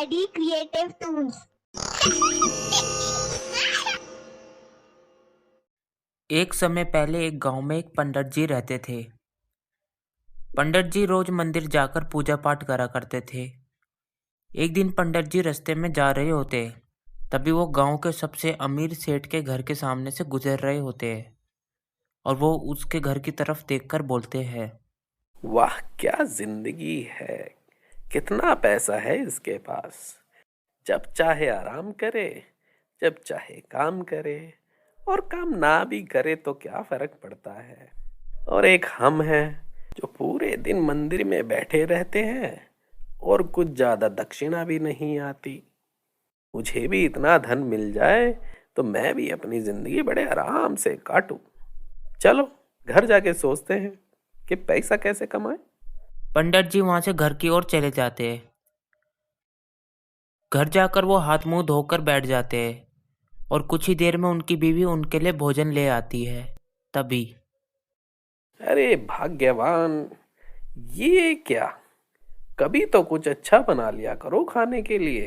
Study creative tools. एक समय पहले एक गांव में एक पंडित जी रहते थे। पंडित जी रोज मंदिर जाकर पूजा पाठ करा करते थे। एक दिन पंडित जी रास्ते में जा रहे होते, तभी वो गांव के सबसे अमीर सेठ के घर के सामने से गुजर रहे होते हैं और वो उसके घर की तरफ देखकर बोलते हैं, वाह क्या जिंदगी है। कितना पैसा है इसके पास। जब चाहे आराम करे, जब चाहे काम करे, और काम ना भी करे तो क्या फर्क पड़ता है। और एक हम हैं जो पूरे दिन मंदिर में बैठे रहते हैं और कुछ ज्यादा दक्षिणा भी नहीं आती। मुझे भी इतना धन मिल जाए तो मैं भी अपनी जिंदगी बड़े आराम से काटूं। चलो घर जाके सोचते हैं कि पैसा कैसे कमाएं। पंडित जी वहां से घर की ओर चले जाते हैं। घर जाकर वो हाथ मुंह धोकर बैठ जाते हैं और कुछ ही देर में उनकी बीवी उनके लिए भोजन ले आती है। तभी अरे भाग्यवान, ये क्या। कभी तो कुछ अच्छा बना लिया करो खाने के लिए।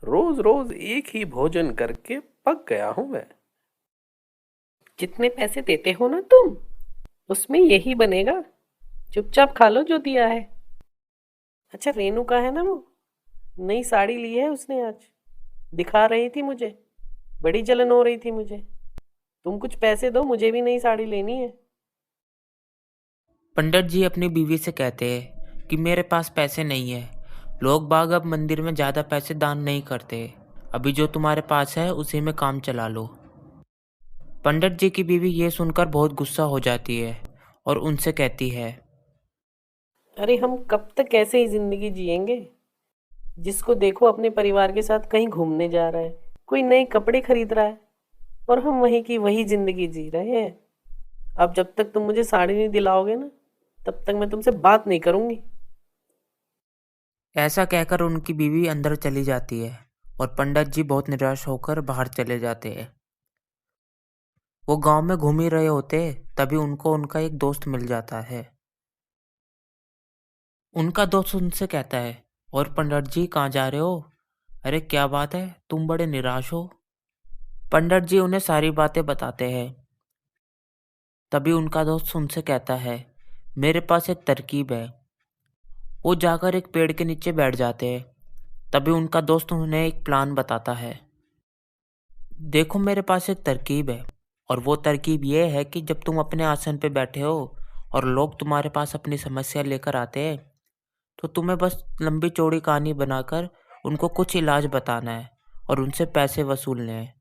रोज रोज एक ही भोजन करके पक गया हूं मैं। जितने पैसे देते हो ना तुम, उसमें यही बनेगा। चुपचाप खा लो जो दिया है। अच्छा, रेनू का है ना, वो नई साड़ी ली है उसने आज। दिखा रही थी मुझे, बड़ी जलन हो रही थी मुझे। तुम कुछ पैसे दो, मुझे भी नई साड़ी लेनी है। पंडित जी अपनी बीवी से कहते हैं कि मेरे पास पैसे नहीं है। लोग बाग अब मंदिर में ज़्यादा पैसे दान नहीं करते। अभी जो तुम्हारे पास है उसी में काम चला लो। पंडित जी की बीवी ये सुनकर बहुत गुस्सा हो जाती है और उनसे कहती है, अरे हम कब तक ऐसे ही जिंदगी जिएंगे। जिसको देखो अपने परिवार के साथ कहीं घूमने जा रहा है, कोई नए कपड़े खरीद रहा है, और हम वहीं की वही जिंदगी जी रहे हैं। अब जब तक तुम मुझे साड़ी नहीं दिलाओगे ना, तब तक मैं तुमसे बात नहीं करूंगी। ऐसा कहकर उनकी बीवी अंदर चली जाती है और पंडित जी बहुत निराश होकर बाहर चले जाते हैं। वो गांव में घूम ही रहे होते, तभी उनको उनका एक दोस्त मिल जाता है। उनका दोस्त उनसे कहता है, और पंडित जी कहाँ जा रहे हो? अरे क्या बात है, तुम बड़े निराश हो। पंडित जी उन्हें सारी बातें बताते हैं। तभी उनका दोस्त उनसे कहता है, मेरे पास एक तरकीब है। वो जाकर एक पेड़ के नीचे बैठ जाते हैं। तभी उनका दोस्त उन्हें एक प्लान बताता है। देखो मेरे पास एक तरकीब है, और वो तरकीब ये है कि जब तुम अपने आसन पे बैठे हो और लोग तुम्हारे पास अपनी समस्या लेकर आते हैं, तो तुम्हें बस लंबी चौड़ी कहानी बनाकर उनको कुछ इलाज बताना है और उनसे पैसे वसूलने हैं,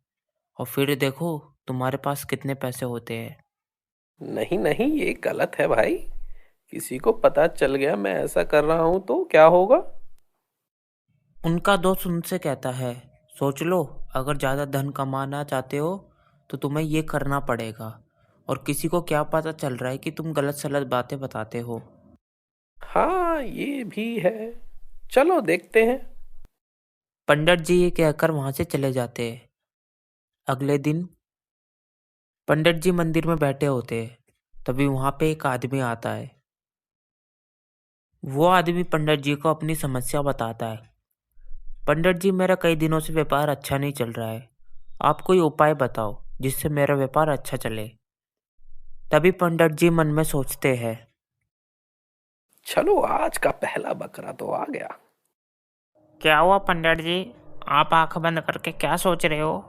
और फिर देखो तुम्हारे पास कितने पैसे होते हैं। नहीं नहीं, ये गलत है भाई। किसी को पता चल गया मैं ऐसा कर रहा हूं तो क्या होगा। उनका दोस्त उनसे कहता है, सोच लो, अगर ज़्यादा धन कमाना चाहते हो तो तुम्हें ये करना पड़ेगा, और किसी को क्या पता चल रहा है कि तुम गलत सलत बातें बताते हो। हाँ ये भी है, चलो देखते हैं। पंडित जी ये कहकर वहां से चले जाते हैं। अगले दिन पंडित जी मंदिर में बैठे होते हैं, तभी वहां पे एक आदमी आता है। वो आदमी पंडित जी को अपनी समस्या बताता है। पंडित जी, मेरा कई दिनों से व्यापार अच्छा नहीं चल रहा है। आप कोई उपाय बताओ जिससे मेरा व्यापार अच्छा चले। तभी पंडित जी मन में सोचते हैं, चलो आज का पहला बकरा तो आ गया। क्या हुआ पंडित जी? आप आंख बंद करके क्या सोच रहे हो?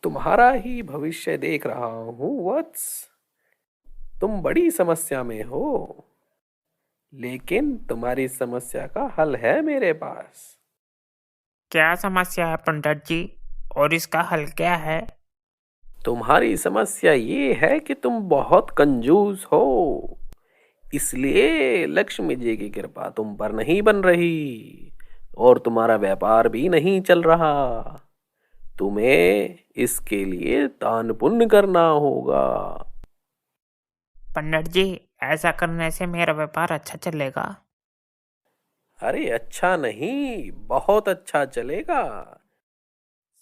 तुम्हारा ही भविष्य देख रहा हूं वत्स। तुम बड़ी समस्या में हो, लेकिन तुम्हारी समस्या का हल है मेरे पास। क्या समस्या है पंडित जी, और इसका हल क्या है? तुम्हारी समस्या ये है कि तुम बहुत कंजूस हो, इसलिए लक्ष्मी जी की कृपा तुम पर नहीं बन रही और तुम्हारा व्यापार भी नहीं चल रहा। तुम्हें इसके लिए दान पुण्य करना होगा। पंडित जी, ऐसा करने से मेरा व्यापार अच्छा चलेगा? अरे अच्छा नहीं, बहुत अच्छा चलेगा।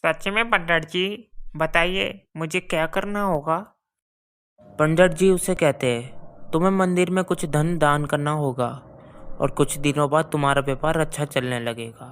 सच में पंडित जी? बताइए मुझे क्या करना होगा? पंडित जी उसे कहते हैं, तुम्हें मंदिर में कुछ धन दान करना होगा और कुछ दिनों बाद तुम्हारा व्यापार अच्छा चलने लगेगा।